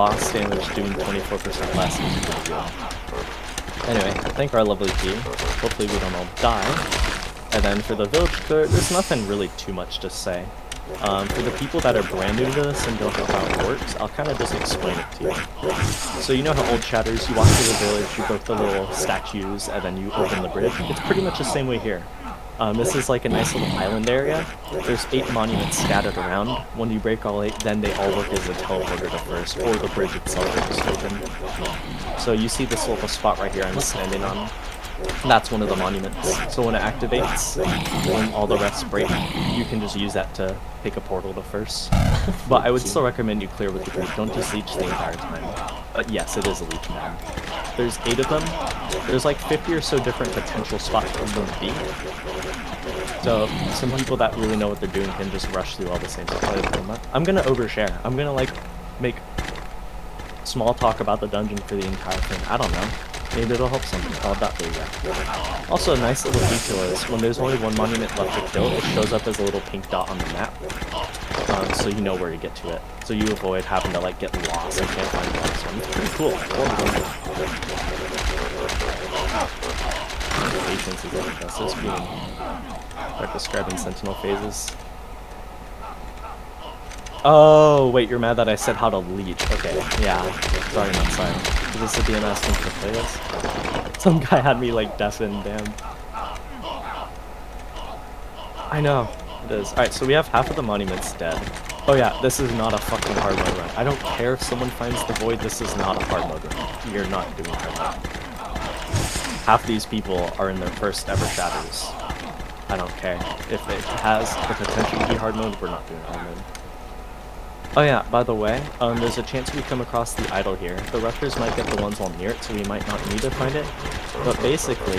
boss damage doing 24% less is pretty good. Anyway, thank our lovely team. Hopefully we don't all die. And then for the village clear, there's nothing really too much to say. For the people that are brand new to this and don't know how it works, I'll kind of just explain it to you. So you know how old chatters, you walk through the village, you break the little statues, and then you open the bridge? It's pretty much the same way here. This is like a nice little island area. There's 8 monuments scattered around. When you break all 8, then they all work as a teleporter to first, or the bridge itself will just open. So you see this little spot right here I'm standing on. That's one of the monuments. So when it activates, when all the rest break, you can just use that to pick a portal to first. But I would still recommend you clear with the group. Don't just leech the entire time. But yes, it is a leech pad. There's 8 of them. There's like 50 or so different potential spots for them to be. So some people that really know what they're doing can just rush through all the same stuff. I'm gonna overshare. I'm gonna like make small talk about the dungeon for the entire thing. I don't know. Maybe it'll help something. Oh, there you go. Also, a nice little detail is when there's only one monument left to kill, it shows up as a little pink dot on the map. So you know where to get to it. So you avoid having to like get lost and can't find the last one. It's pretty cool. Patience is like this. This being like describing sentinel phases. Oh, wait, you're mad that I said how to leech. Okay, yeah. Sorry, not sorry. Is this a DNS thing to play this? Some guy had me like deafened, damn. I know, it is. Alright, so we have half of the monuments dead. Oh yeah, this is not a fucking hard mode run. I don't care if someone finds the void, this is not a hard mode run. You're not doing hard mode. Half these people are in their first ever shatters. I don't care. If it has the potential to be hard mode, we're not doing hard mode. Oh yeah, by the way, there's a chance we come across the idol here. The rushers might get the ones while near it, so we might not need to find it. But basically,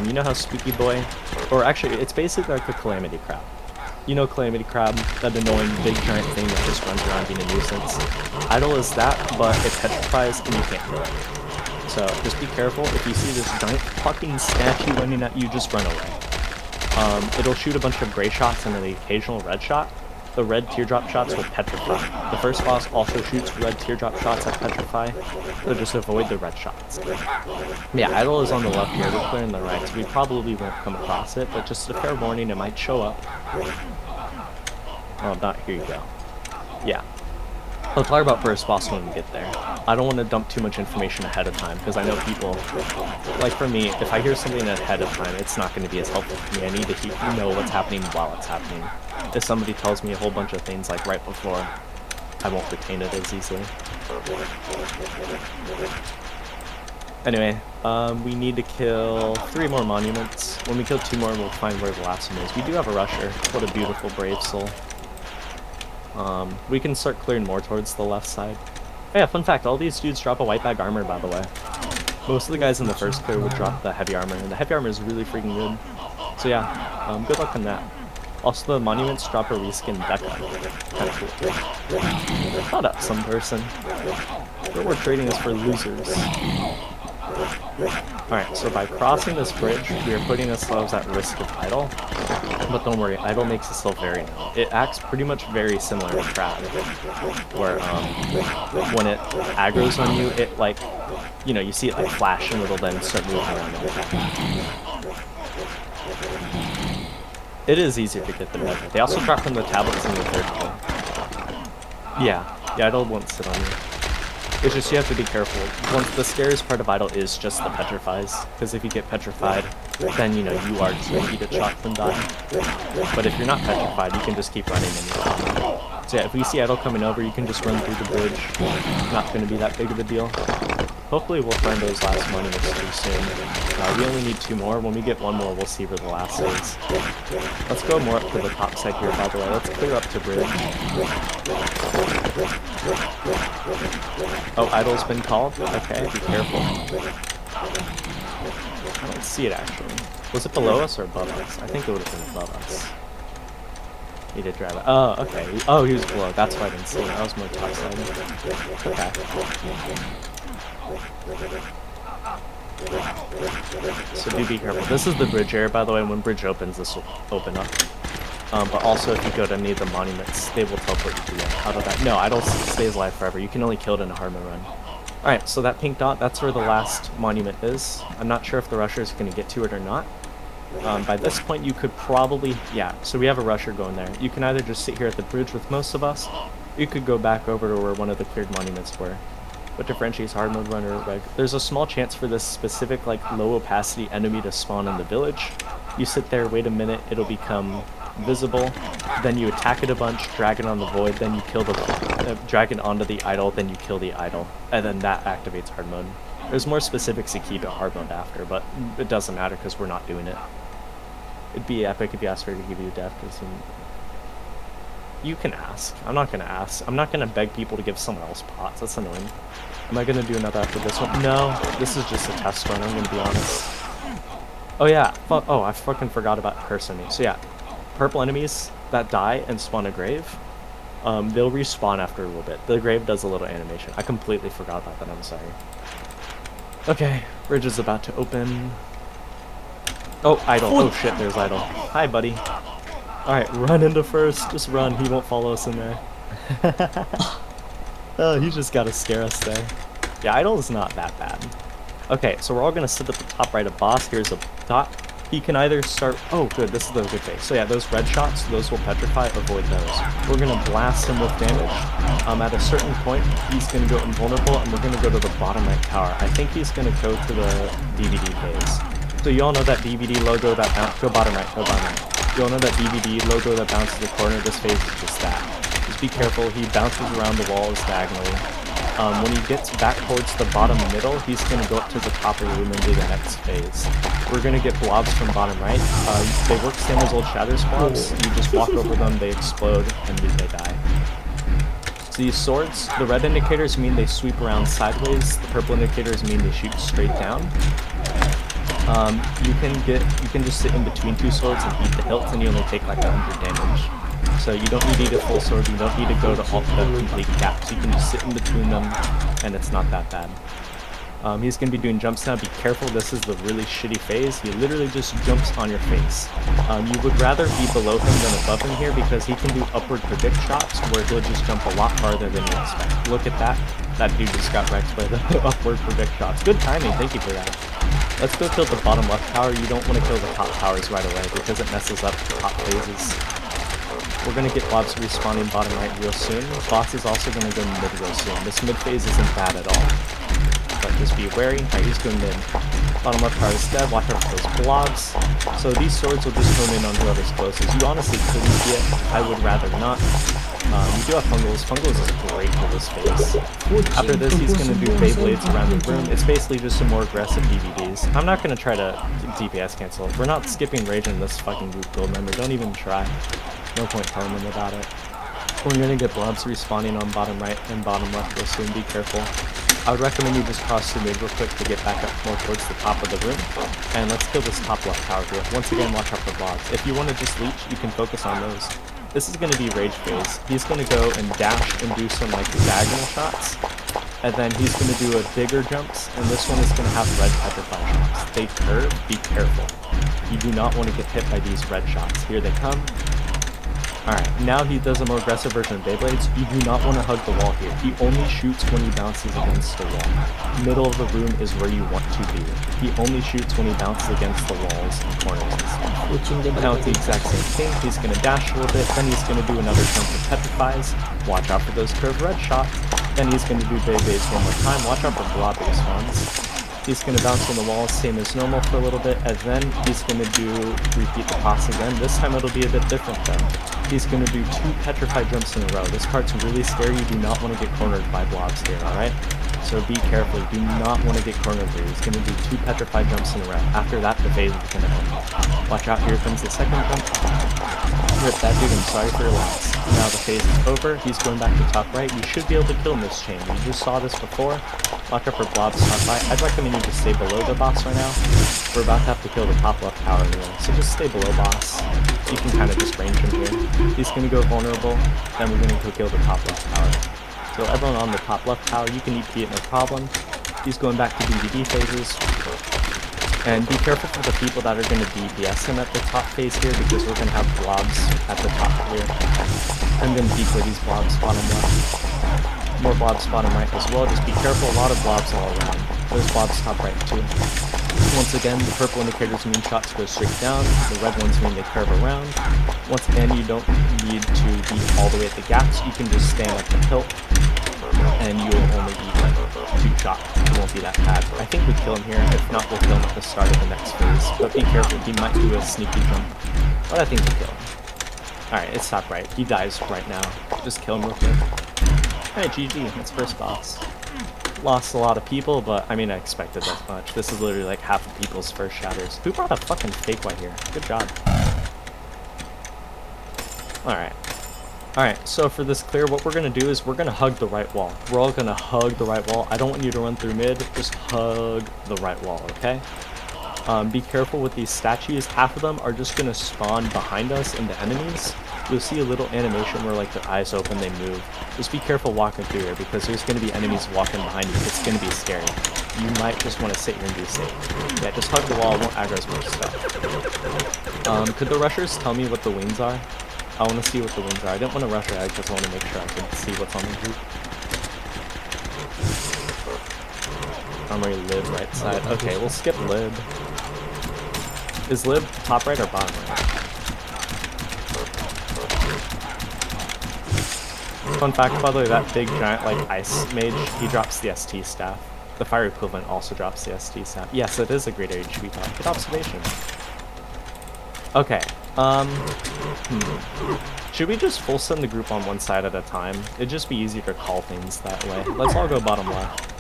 you know how Spooky Boy, or actually, it's basically like the Calamity Crab. You know Calamity Crab, that annoying big giant thing that just runs around being a nuisance. Idol is that, but it petrifies and you can't kill it. So just be careful. If you see this giant fucking statue running at you, just run away. It'll shoot a bunch of gray shots and the occasional red shot. The red teardrop shots will petrify. The first boss also shoots red teardrop shots that petrify, so just avoid the red shots. Yeah, idol is on the left here, we're clearing the right, so we probably won't come across it, but just a fair warning, it might show up. Oh, not here you go. Yeah. I'll talk about first boss when we get there. I don't want to dump too much information ahead of time, because I know people, like for me, if I hear something ahead of time, it's not going to be as helpful for me. I need to know what's happening while it's happening. If somebody tells me a whole bunch of things like right before, I won't retain it as easily. Anyway, we need to kill 3 more monuments. When we kill 2 more, we'll find where the last one is. We do have a rusher. What a beautiful brave soul. We can start clearing more towards the left side. Oh yeah, fun fact, all these dudes drop a white bag armor, by the way. Most of the guys in the first clear would drop the heavy armor, and the heavy armor is really freaking good. So yeah, good luck on that. Also, the monuments drop a reskin Becca. Kinda cool. Shut up, some person. Reward trading is for losers. Alright, so by crossing this bridge, we are putting ourselves at risk of idol. But don't worry, idol makes it still very narrow. It acts pretty much very similar to crab, where when it aggroes on you, it like, you know, you see it like flash and it'll then start moving around and attack. It is easier to get them better. They also drop from the tablets in the third floor. Yeah, idol won't sit on you. It's just you have to be careful. The scariest part of idol is just the petrifies, because if you get petrified, then you know you are just going to eat a shock and die. But if you're not petrified, you can just keep running and you're fine. So yeah, if we see idol coming over, you can just run through the bridge. Not going to be that big of a deal. Hopefully we'll find those last monuments too soon. We only need 2 more. When we get 1 more, we'll see where the last is. Let's go more up to the top side here, by the way. Let's clear up to bridge. Oh, idol's been called? Okay, be careful. I don't see it actually. Was it below us or above us? I think it would have been above us. He did drive it. Oh, okay. Oh, he was below. That's why I didn't see it. That was more top side. Okay. So do be careful. This is the bridge area, by the way. When bridge opens, this will open up. But also if you go to any of the monuments, they will teleport you out of that. No, Idol stays alive forever. You can only kill it in a hard mode run. Alright, so that pink dot, that's where the last monument is. I'm not sure if the rusher is going to get to it or not. By this point you could probably, yeah, so we have a rusher going there. You can either just sit here at the bridge with most of us, or you could go back over to where one of the cleared monuments were. What differentiates hard mode runner reg? There's a small chance for this specific like low opacity enemy to spawn in the village. You sit there, wait a minute, it'll become visible, then you attack it a bunch, drag it on the void, then you kill the drag it onto the idol, then you kill the idol, and then that activates hard mode. There's more specifics to keep it hard mode after, but it doesn't matter because we're not doing it. It'd be epic if you asked her to give you a death, because you can ask. I'm not gonna ask. I'm not gonna beg people to give someone else pots. That's annoying. Am I gonna do another after this one? No, this is just a test run, I'm gonna be honest. Oh yeah, oh, I fucking forgot about cursing. So yeah, purple enemies that die and spawn a grave, they'll respawn after a little bit. The grave does a little animation. I completely forgot about that, I'm sorry. Okay, bridge is about to open. Oh, idol. Oh shit, there's idol. Hi, buddy. Alright, run into first. Just run, he won't follow us in there. Oh, he just gotta scare us there. Yeah, idol is not that bad. Okay, so we're all gonna sit at the top right of boss. Here's a dot. He can either start... Oh, good, this is the good phase. So yeah, those red shots, those will petrify. Avoid those. We're gonna blast him with damage. At a certain point, he's gonna go invulnerable, and we're gonna go to the bottom right tower. I think he's gonna go to the DVD phase. So you all know that DVD logo that bounces... Go bottom right, go bottom right. You all know that DVD logo that bounces the corner. This phase is just that. Just be careful, he bounces around the walls diagonally. When he gets back towards the bottom middle, he's going to go up to the top of the room and do the next phase. We're going to get blobs from bottom right. They work same as old Shatters blobs. You just walk over them, they explode, and they die. So these swords, the red indicators mean they sweep around sideways. The purple indicators mean they shoot straight down. You can just sit in between two swords and beat the hilt, and you only take like 100 damage. So you don't need a full sword, you don't need to go to all the complete gaps. You can just sit in between them, and it's not that bad. He's going to be doing jumps now. Be careful, this is the really shitty phase. He literally just jumps on your face. You would rather be below him than above him here, because he can do upward predict shots where he'll just jump a lot farther than you expect. Look at that. That dude just got wrecked by the upward predict shots. Good timing, thank you for that. Let's go kill the bottom left tower. You don't want to kill the top towers right away because it messes up the top phases. We're going to get blobs respawning bottom right real soon. Boss is also going to go mid real soon. This mid phase isn't bad at all. But just be wary. Alright, he's going mid. Bottom left tower is dead. Watch out for those blobs. So these swords will just hone in on whoever's closest. You honestly couldn't get. I would rather not. You do have Fungals. Fungals is great for this phase. After this, he's going to do Beyblades around the room. It's basically just some more aggressive DVDs. I'm not going to try to DPS cancel. We're not skipping Rage in this fucking group build, member. Don't even try. No point telling them about it. We're going to get blobs respawning on bottom right and bottom left real soon. Be careful. I would recommend you just cross through mid real quick to get back up more towards the top of the room. And let's kill this top left tower here. Once again, watch out for blobs. If you want to just leech, you can focus on those. This is going to be Rage phase. He's going to go and dash and do some like diagonal shots. And then he's going to do a bigger jumps. And this one is going to have red petrify shots. They curve. Be careful. You do not want to get hit by these red shots. Here they come. Alright, now he does a more aggressive version of Beyblades. You do not want to hug the wall here. He only shoots when he bounces against the wall. Middle of the room is where you want to be. He only shoots when he bounces against the walls and corners and stuff. Now it's the exact same thing. He's going to dash a little bit, then he's going to do another jump that petrifies. Watch out for those curved red shots. Then he's going to do Beyblades one more time. Watch out for blob spawns. He's going to bounce on the walls, same as normal for a little bit, and then he's going to repeat the toss again. This time it'll be a bit different though. He's going to do 2 petrified jumps in a row. This part's really scary. You do not want to get cornered by blobs here, alright? So be careful. You do not want to get cornered here. He's going to do 2 petrified jumps in a row. After that, the phase is going to end. Watch out, here comes the second jump. Rip that dude, I'm sorry for your loss. Now the phase is over. He's going back to top right. You should be able to kill him this chain. You just saw this before. Watch out for blobs top right. I'd recommend you just stay below the boss right now. We're about to have to kill the top left tower anyway, so just stay below boss. You can kind of just range him here. He's going to go vulnerable, then we're going to go kill the top left tower. So everyone on the top left tower, you can EP it no problem. He's going back to DVD phases. And be careful for the people that are going to DPS him at the top phase here, because we're going to have blobs at the top here. I'm going to decoy these blobs bottom left. More blobs bottom right as well. Just be careful, a lot of blobs all around. There's blobs top right too. Once again, the purple indicators mean shots go straight down. The red ones mean they curve around. Once again, you don't need to be all the way at the gaps. You can just stand at the tilt, and you will only be like 2 shot. It won't be that bad. I think we kill him here. If not, we'll kill him at the start of the next phase. But be careful, he might do a sneaky jump. But I think we'll kill him. Alright, it's top right. He dies right now. Just kill him real quick. Alright, GG. That's first boss. Lost a lot of people, but I mean, I expected that much. This is literally like half of people's first shatters. Who brought a fucking fake white here? Good job. Alright. Alright, so for this clear, what we're going to do is we're going to hug the right wall. We're all going to hug the right wall. I don't want you to run through mid. Just hug the right wall, okay? Be careful with these statues. Half of them are just going to spawn behind us into enemies. You'll see a little animation where like their eyes open, they move. Just be careful walking through here, because there's going to be enemies walking behind you. It's going to be scary. You might just want to sit here and be safe. Yeah, just hug the wall. Won't aggro as much stuff. Could the rushers tell me what the wings are? I want to see what the wings are. I didn't want to rush it, I just want to make sure I can see what's on the group. Armory lib right side. Okay, we'll skip lib. Is lib top right or bottom right? Fun fact, by the way, that big giant like ice mage, he drops the ST staff. The fire equivalent also drops the ST staff. Yes, it is a great HP top. Good observation. Okay. Should we just full send the group on one side at a time? It'd just be easier to call things that way. Let's all go bottom left.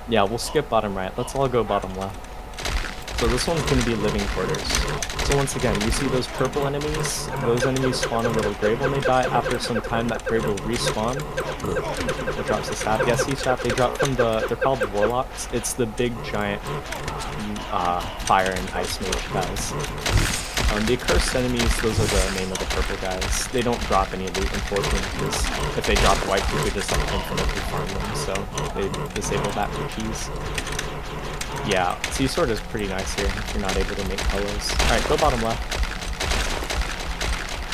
Yeah, we'll skip bottom right. Let's all go bottom left. So this one's going to be living quarters. So once again, you see those purple enemies? Those enemies spawn a little grave when they die. After some time, that grave will respawn. It drops the staff. Yeah, see staff, they drop from the, they're called warlocks. It's the big giant fire and ice mage guys. The accursed enemies, those are the name of the purple guys. They don't drop any loot, unfortunately, because if they drop white, you could just like infinitely farm them, so they disable that for cheese. Yeah, sea sword is pretty nice here if you're not able to make colors. Alright, go bottom left.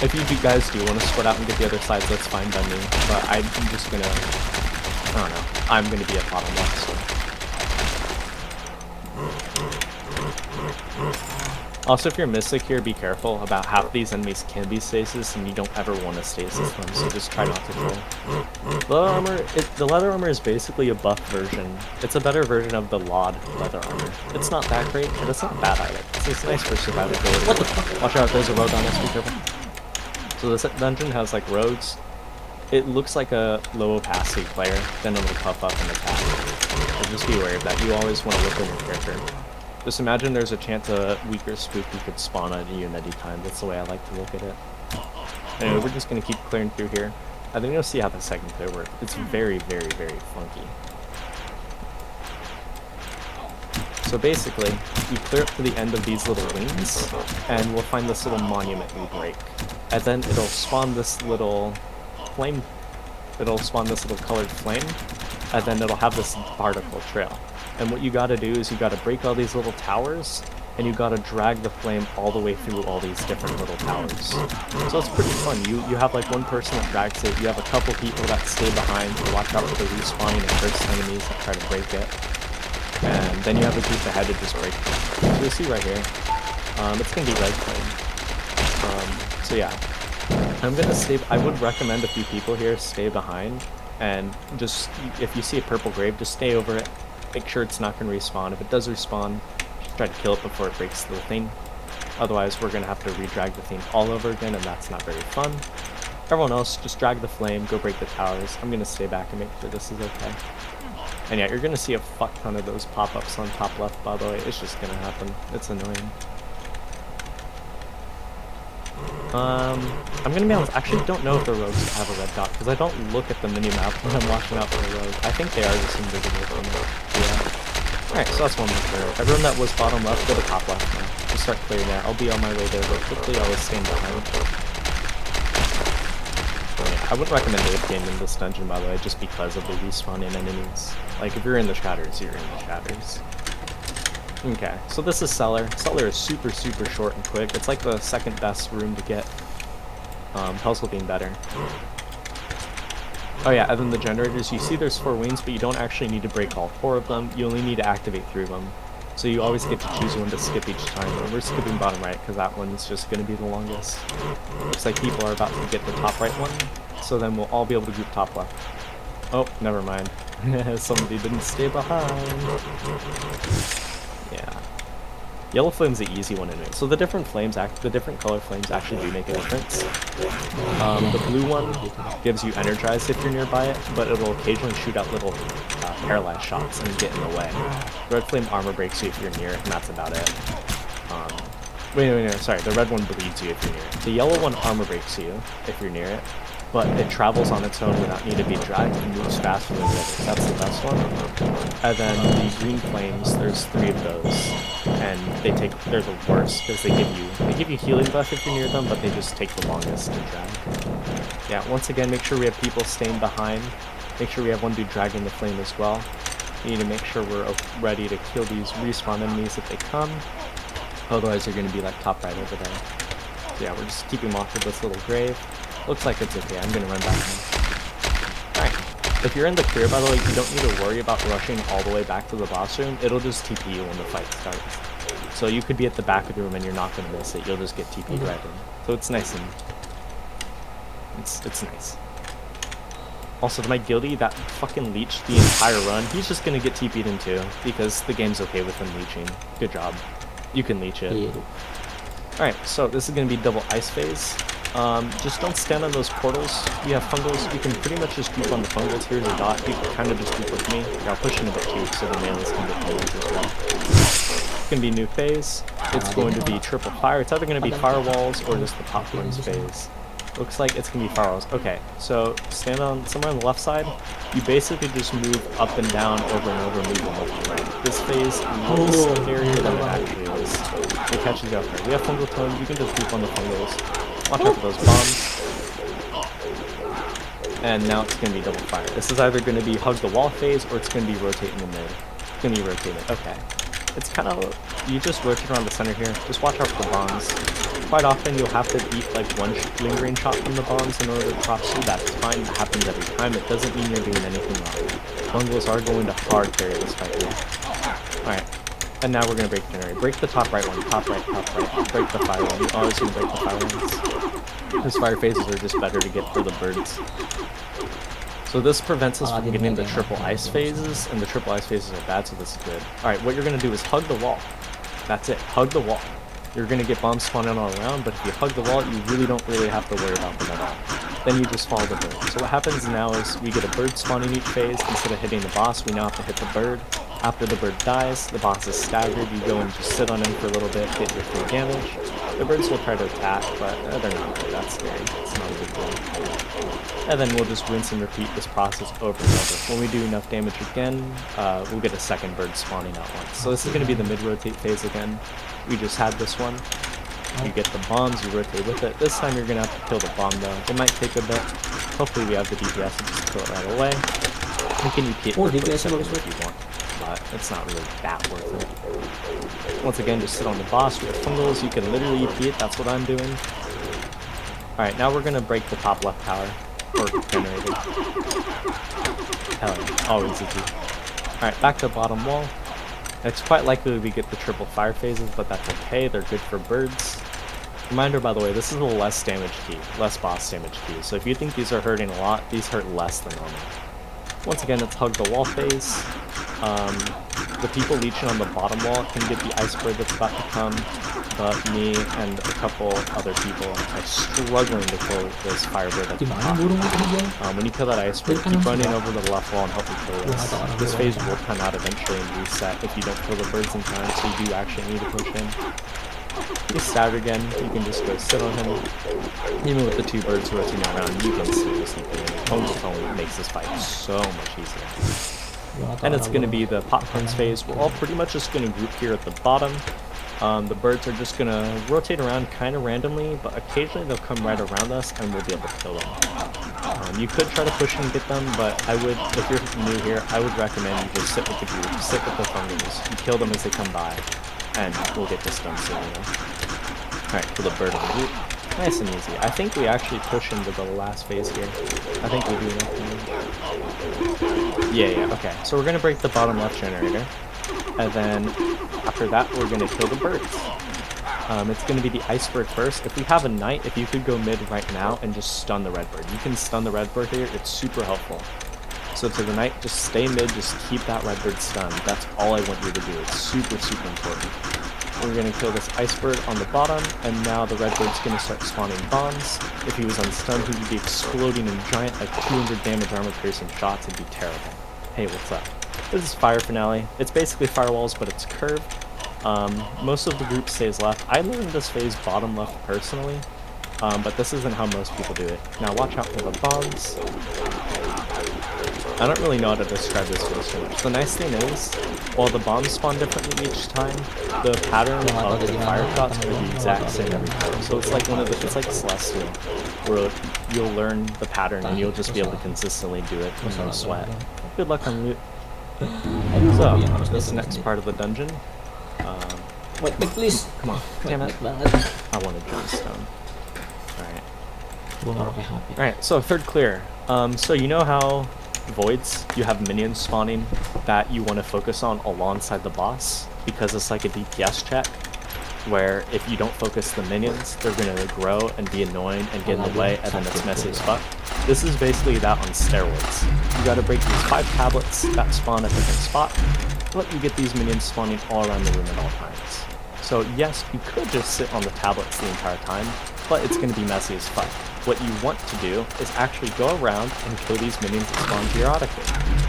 If you guys do want to split out and get the other sides, that's fine by me, but I'm just gonna, I don't know, I'm gonna be at bottom left, so. Also, if you're Mystic here, be careful. About half these enemies can be stasis, and you don't ever want to stasis them, so just try not to troll. Leather armor, the leather armor is basically a buff version. It's a better version of the LOD leather armor. It's not that great, but it's not bad either. It's nice for survivability. What the fuck? Watch out, there's a road on us, be careful. So this dungeon has like roads. It looks like a low opacity player, then it'll puff up and attack. So just be aware of that. You always want to look at your character. Just imagine there's a chance a weaker spooky could spawn at you in any time. That's the way I like to look at it. Anyway, we're just going to keep clearing through here. I think you'll see how the second clear works. It's very, very, very funky. So basically, you clear up to the end of these little wings, and we'll find this little monument we break. And then it'll spawn this little flame. It'll spawn this little colored flame, and then it'll have this particle trail. And what you gotta do is you gotta break all these little towers, and you gotta drag the flame all the way through all these different little towers. So it's pretty fun. You have like one person that drags it, you have a couple people that stay behind to watch out for the respawning of first enemies that try to break it. And then you have a group ahead to just break them. So you'll see right here, it's gonna be red flame. So yeah, I'm gonna stay, I would recommend a few people here stay behind, and just, if you see a purple grave, just stay over it. Make sure it's not going to respawn. If it does respawn, just try to kill it before it breaks the thing. Otherwise, we're going to have to re-drag the thing all over again, and that's not very fun. Everyone else, just drag the flame, go break the towers. I'm going to stay back and make sure this is okay. And yeah, you're going to see a fuck ton of those pop-ups on top left, by the way. It's just going to happen. It's annoying. I'm gonna be honest, I actually don't know if the rogues have a red dot, because I don't look at the mini-map when I'm watching out for a rogue. I think they are just invisible from it. Yeah. Alright, so that's one more clear. Everyone that was bottom left, go to top left now. Just start clearing there. I'll be on my way there, but quickly always staying behind. So yeah, I wouldn't recommend AFKing in this dungeon, by the way, just because of the respawning enemies. Like, if you're in the shatters, you're in the shatters. Okay, so this is Cellar. Cellar is super short and quick. It's like the second best room to get puzzle being better. Oh yeah, and then the generators, you see there's 4 wings, but you don't actually need to break all 4 of them. You only need to activate 3 of them. So you always get to choose one to skip each time. And we're skipping bottom right because that one's just going to be the longest. Looks like people are about to get the top right one. So then we'll all be able to group top left. Oh, never mind. Somebody didn't stay behind. Yeah. Yellow flame's the easy one in it. So the different color flames actually do make a difference. The blue one gives you energized if you're nearby it, but it'll occasionally shoot out little paralyzed shots and get in the way. Red flame armor breaks you if you're near it, and that's about it. Wait, sorry, the red one bleeds you if you're near it. The yellow one armor breaks you if you're near it, but it travels on its own without needing to be dragged and moves faster than the others. That's the best one. And then the green flames, there's 3 of those, and they're the worst because they give you healing buff if you're near them, but they just take the longest to drag. Yeah, once again, make sure we have people staying behind. Make sure we have one dude dragging the flame as well. We need to make sure we're ready to kill these respawn enemies if they come. Otherwise, they're going to be like top right over there. So yeah, we're just keeping them off of this little grave. Looks like it's okay. I'm going to run back in. Alright. If you're in the clear, by the way, you don't need to worry about rushing all the way back to the boss room. It'll just TP you when the fight starts. So you could be at the back of the room and you're not going to miss it. You'll just get TP'd right in. So it's nice and... It's nice. Also, to my guilty, that fucking leech the entire run, he's just going to get TP'd in too, because the game's okay with him leeching. Good job. You can leech it. Yeah. Alright, so this is going to be double ice phase. Just don't stand on those portals. You have fungals, you can pretty much just group on the fungals. Here's a dot, you can kind of just group with me. I'll push in a bit too, so the melees can get damage as well. It's going to be new phase. It's going to be triple fire. It's either going to be firewalls or just the popcorns phase. Looks like it's going to be firewalls. Okay, so stand on somewhere on the left side. You basically just move up and down, over and over, moving left and right. This phase looks scarier than it actually is. It catches you up there. We have fungal tone. You can just group on the fungals. Watch out for those bombs. And now it's going to be double fire. This is either going to be hug the wall phase or it's going to be rotate in the mid. It's going to be rotating. Okay. It's kind of, you just rotate around the center here. Just watch out for the bombs. Quite often you'll have to beat like one lingering shot from the bombs in order to cross through. That's fine. That happens every time. It doesn't mean you're doing anything wrong. Fungals are going to hard carry this fight here. Alright. And now we're going to break the generator. Break the top right one. Top right, top right. Break the fire one. You always going to break the fire ones. Because fire phases are just better to get for the birds. So this prevents us from getting the triple ice phases, and the triple ice phases are bad, so this is good. Alright, what you're going to do is hug the wall. That's it. Hug the wall. You're going to get bombs spawning all around, but if you hug the wall, you really don't have to worry about them at all. Then you just follow the bird. So what happens now is we get a bird spawning each phase. Instead of hitting the boss, we now have to hit the bird. After the bird dies, the boss is staggered. You go and just sit on him for a little bit, get your free damage. The birds will try to attack, but they're not really that scary. It's not a big deal. And then we'll just rinse and repeat this process over and over. When we do enough damage again, we'll get a second bird spawning out once. So this is going to be the mid-rotate phase again. We just had this one. You get the bombs, you rotate with it. This time you're going to have to kill the bomb though. It might take a bit. Hopefully we have the DPS to just kill it right away. You can EP it for DPS if you want, but it's not really that worth it. Once again, just sit on the boss. We have fungals, you can literally EP it. That's what I'm doing. Alright, now we're going to break the top left tower. Or generator. Hell yeah, always easy. Alright, back to the bottom wall. It's quite likely we get the triple fire phases, but that's okay, they're good for birds. Reminder, by the way, this is a less damage key, less boss damage key, so if you think these are hurting a lot, these hurt less than normal. Once again, it's hug the wall phase. The people leeching on the bottom wall can get the ice bird that's about to come, but me and a couple other people are struggling to kill this firebird at the top. When you kill that ice bird, keep running over the left wall and help me kill this. This phase will come out eventually and reset if you don't kill the birds in time, so you do actually need to push in. He's staggered again, you can just go sit on him. Even with the 2 birds rotating around, you can seriously kill him. Home makes this fight so much easier. And it's going to be the popcorns phase. We're all pretty much just going to group here at the bottom. The birds are just going to rotate around kind of randomly, but occasionally they'll come right around us and we'll be able to kill them. You could try to push and get them, but I would, if you're new here, I would recommend you just sit with the group, sit with the thunders, you kill them as they come by, and we'll get this done soon, you know? Alright, kill the bird on the root. Nice and easy. I think we actually push into the last phase here. I think we do enough. Yeah, okay. So we're gonna break the bottom left generator, and then after that we're gonna kill the birds. It's gonna be the iceberg first. If we have a knight, if you could go mid right now and just stun the red bird. You can stun the red bird here, it's super helpful. So to the knight, just stay mid, just keep that red bird stunned. That's all I want you to do. It's super, super important. We're gonna kill this iceberg on the bottom, and now the red bird's gonna start spawning bombs. If he was unstunned, he would be exploding in giant, like 200 damage armor piercing shots. It'd be terrible. Hey, what's up? This is Fire Finale. It's basically firewalls, but it's curved. Most of the group stays left. I learned this phase bottom left personally, but this isn't how most people do it. Now watch out for the bombs. I don't really know how to describe this phase too much. The nice thing is, while the bombs spawn differently each time, the pattern of the fire shots are the exact same every time. So it's like it's like Celestial, where you'll learn the pattern and you'll just be able to consistently do it with no sweat. Good luck on loot. So, this next part of the dungeon. Wait, please. Come on. Damn it. I wanted gemstone. Alright. Alright, so third clear. So you know how voids, you have minions spawning that you want to focus on alongside the boss? Because it's like a DPS check, where if you don't focus the minions, they're going to grow and be annoying and get in the way, and then it's messy as fuck. This is basically that on steroids. You gotta break these 5 tablets that spawn at different spot, but you get these minions spawning all around the room at all times. So yes, you could just sit on the tablets the entire time, but it's going to be messy as fuck. What you want to do is actually go around and kill these minions that spawn periodically.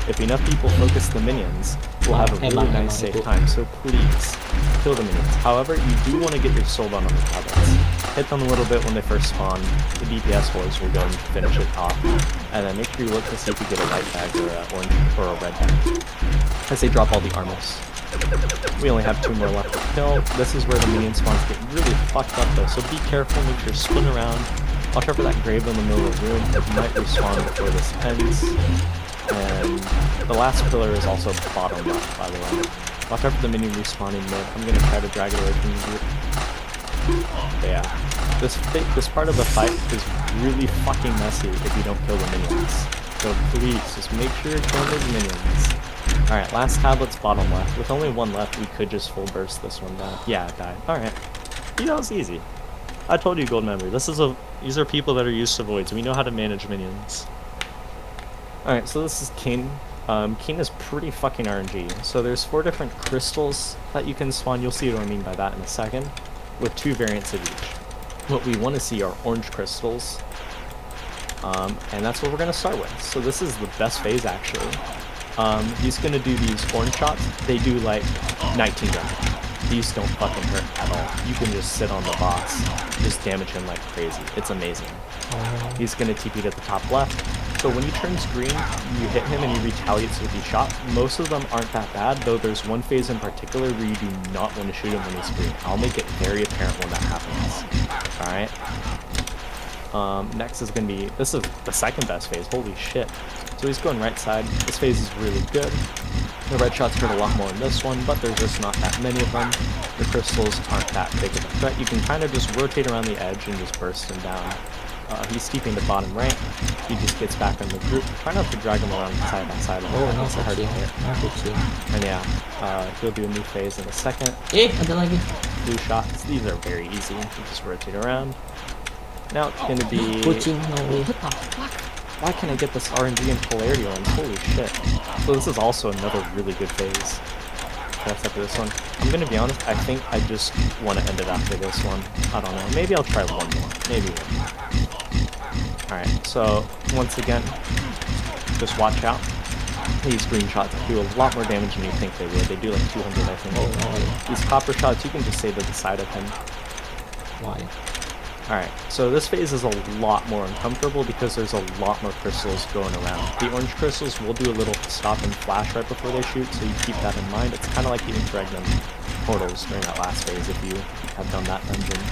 If enough people focus the minions, we'll have a really nice safe time, so please, kill the minions. However, you do want to get your soul on the tablets. Hit them a little bit when they first spawn, the DPS boys will go and finish it off, and then make sure you look to see if you get a white bag or an orange or a red bag, as they drop all the armors. We only have 2 more left to kill. This is where the minion spawns get really fucked up though, so be careful, make sure spin around. Watch out for that grave in the middle of the room, it might respawn before this ends. And the last pillar is also bottom left, by the way. Watch out for the minion respawning mid. I'm gonna try to drag it away from the group. But yeah, this part of the fight is really fucking messy if you don't kill the minions. So please, just make sure you're killing those minions. Alright, last tablet's bottom left. With only 1 left, we could just full burst this one down. Yeah, it died. Alright. You know, it's easy. I told you, gold memory. These are people that are used to voids. We know how to manage minions. Alright, so this is King. King is pretty fucking RNG. So there's 4 different crystals that you can spawn. You'll see what I mean by that in a second. With 2 variants of each. What we want to see are orange crystals. And that's what we're going to start with. So this is the best phase, actually. He's going to do these orange shots. They do like 19 damage. These don't fucking hurt at all. You can just sit on the boss, just damage him like crazy. It's amazing. He's going to TP to the top left. So when he turns green, you hit him and he retaliates with each shot. Most of them aren't that bad, though there's one phase in particular where you do not want to shoot him when he's green. I'll make it very apparent when that happens. Alright. Next is going to be, this is the second best phase, holy shit. So he's going right side. This phase is really good. The red shots hurt a lot more in this one, but there's just not that many of them. The crystals aren't that big of a threat. You can kind of just rotate around the edge and just burst him down. He's steeping to bottom right. He just gets back on the group. Try not to drag him around side by side. Oh, that's a hard hit. And yeah, he'll do a new phase in a second. Blue shots. These are very easy. You just rotate around. Now it's going to be... Why can't I get this RNG and polarity on? Holy shit. So this is also another really good phase. That's after this one. I'm gonna be honest, I think I just want to end it after this one. I don't know. Maybe I'll try one more. Maybe one more. Alright, so once again, just watch out. These green shots do a lot more damage than you think they would. They do like 200, I think. These copper shots, you can just stay to the side of him. Why? Alright, so this phase is a lot more uncomfortable because there's a lot more crystals going around. The orange crystals will do a little stop and flash right before they shoot, so you keep that in mind. It's kind of like the interregnum portals during that last phase if you have done that dungeon.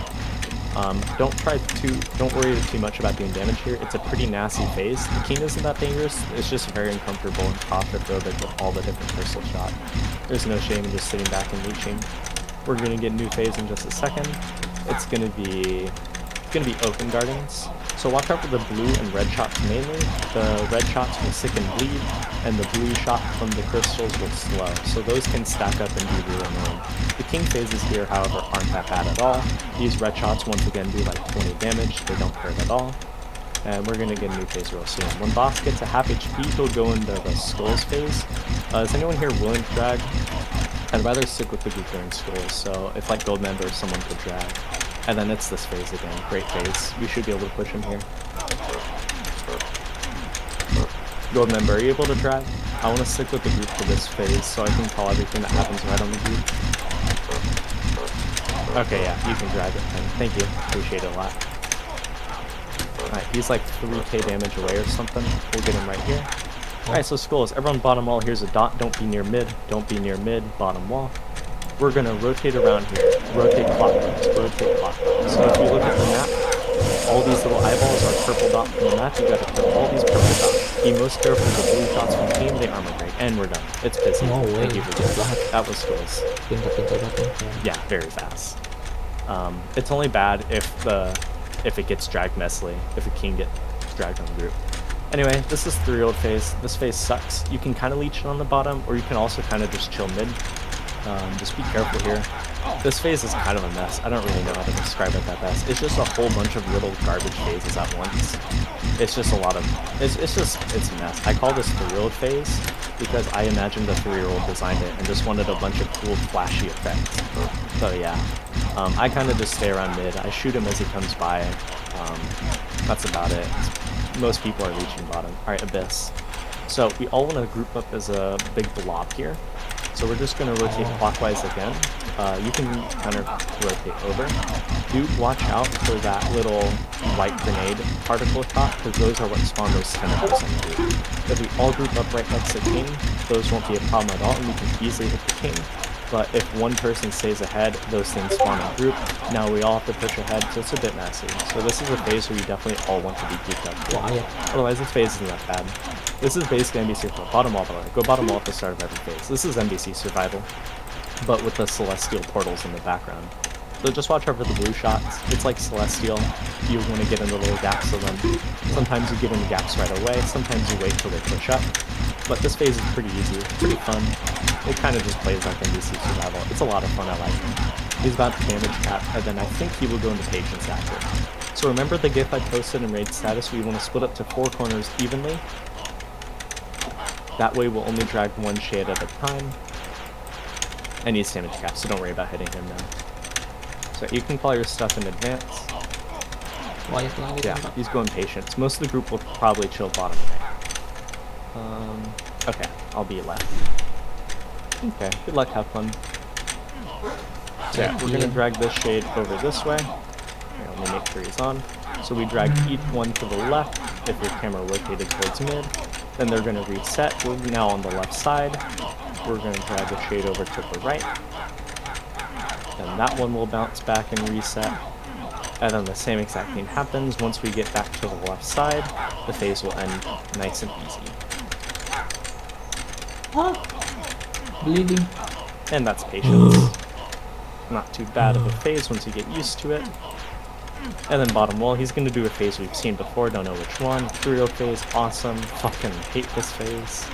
Don't worry too much about doing damage here. It's a pretty nasty phase. The king isn't that dangerous. It's just very uncomfortable and claustrophobic with all the different crystal shot. There's no shame in just sitting back and leeching. We're gonna get new phase in just a second. It's gonna be open gardens. So watch out for the blue and red shots mainly. The red shots will sick and bleed, and the blue shot from the crystals will slow. So those can stack up and be really annoying. The king phases here, however, aren't that bad at all. These red shots once again do like 20 damage. They don't hurt at all. And we're gonna get a new phase real soon. When boss gets a half HP, he'll go into the skulls phase. Is anyone here willing to drag? I'd rather stick with the group during skulls, so if like gold member, someone could drag. And then it's this phase again. Great phase. We should be able to push him here. Gold member, are you able to drag? I want to stick with the group for this phase so I can call everything that happens right on the group. Okay, yeah, you can drag it then. Thank you. Appreciate it a lot. Alright, he's like 3k damage away or something. We'll get him right here. Alright, so skulls. Everyone bottom wall. Here's a dot. Don't be near mid. Don't be near mid. Bottom wall. We're gonna rotate around here. Rotate clockwise. Rotate clockwise. So if you look at the map, all these little eyeballs are purple dot from the map. You gotta kill all these purple dots. Be most careful with the blue shots from team. They armor break. And we're done. It's pissy. No way. Thank you for doing that. That was skulls. Pintar-pintar banget. Yeah, very fast. It's only bad if it gets dragged messily. If a king gets dragged on the group. Anyway, this is 3-year-old phase. This phase sucks. You can kind of leech it on the bottom, or you can also kind of just chill mid. Just be careful here. This phase is kind of a mess. I don't really know how to describe it that best. It's just a whole bunch of little garbage phases at once. It's just a lot of... It's a mess. I call this 3-year-old phase because I imagined a 3-year-old designed it and just wanted a bunch of cool, flashy effects. So yeah, I kind of just stay around mid. I shoot him as he comes by. That's about it. Most people are reaching bottom. Alright, Abyss. So we all want to group up as a big blob here. So we're just going to rotate clockwise again. You can counter rotate over. Do watch out for that little white grenade particle shot, because those are what spawn those tentacles in the group. If we all group up right next to king, those won't be a problem at all, and we can easily hit the king. But if one person stays ahead, those things spawn in group. Now we all have to push ahead, so it's a bit messy. So this is a phase where we definitely all want to be grouped up. Otherwise, this phase isn't that bad. This is basically NBC for bottom wall, by the way. Go bottom wall at the start of every phase. This is NBC survival, but with the celestial portals in the background. So just watch out for the blue shots. It's like celestial. You want to get into little gaps of them. Sometimes you get into gaps right away. Sometimes you wait till they push up. But this phase is pretty easy. It's pretty fun. It kind of just plays like NBC survival. It's a lot of fun. I like him. He's about to damage cap, and then I think he will go into patience after. So remember the GIF I posted in raid status? We want to split up to 4 corners evenly. That way we'll only drag one shade at a time. And he's damage cap, so don't worry about hitting him now. So you can call your stuff in advance. Yeah, he's going patience. Most of the group will probably chill bottom right. Okay, I'll be left. Okay, good luck, have fun. So yeah, we're gonna drag this shade over this way. Here, let me make sure he's on. So we drag each one to the left if your camera rotated towards mid. Then they're gonna reset. We're now on the left side. We're gonna drag the shade over to the right. Then that one will bounce back and reset. And then the same exact thing happens once we get back to the left side. The phase will end nice and easy. Bleeding. And that's patience. Not too bad of a phase once you get used to it. And then bottom wall, he's gonna do a phase we've seen before, don't know which one. 3-year-old phase, awesome. Fucking hate this phase.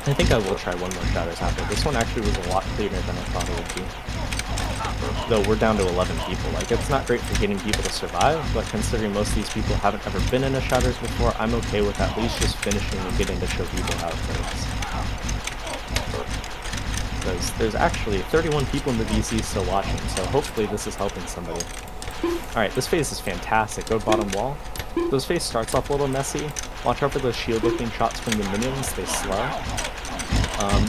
I think I will try one more shatters after. This one actually was a lot cleaner than I thought it would be. Though we're down to 11 people. Like, it's not great for getting people to survive, but considering most of these people haven't ever been in a shatters before, I'm okay with at least just finishing and getting to show people how it goes. Because there's actually 31 people in the VC still watching, so hopefully this is helping somebody. Alright, this phase is fantastic. Go bottom wall. This phase starts off a little messy. Watch out for those shield-looking shots from the minions, they slow.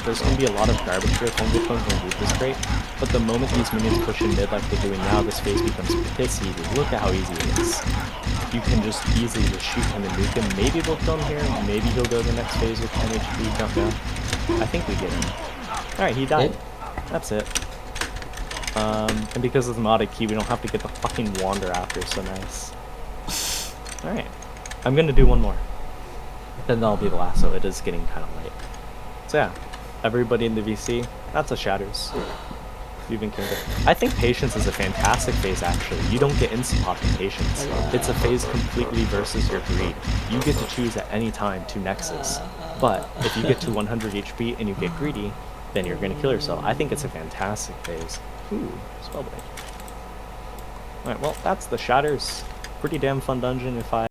There's going to be a lot of garbage here. Only from the group is great. But the moment these minions push in mid like they're doing now, this phase becomes pissy. Look at how easy it is. You can just easily just shoot him and nuke him. Maybe they'll kill him here. Maybe he'll go to the next phase with 10 HP. Don't know. I think we get him. Alright, he died. That's it. And because of the modded key, we don't have to get the fucking wander after, so nice. Alright. I'm gonna do one more. Then that'll be the last, so it is getting kind of late. So yeah, everybody in the VC, that's a Shatters. Even Kingdom. I think Patience is a fantastic phase, actually. You don't get instant pop in Patience. It's a phase completely versus your greed. You get to choose at any time to Nexus. But if you get to 100 HP and you get greedy, then you're gonna kill yourself. I think it's a fantastic phase. Ooh, Spellblade. Alright, well, that's the Shatters. Pretty damn fun dungeon if I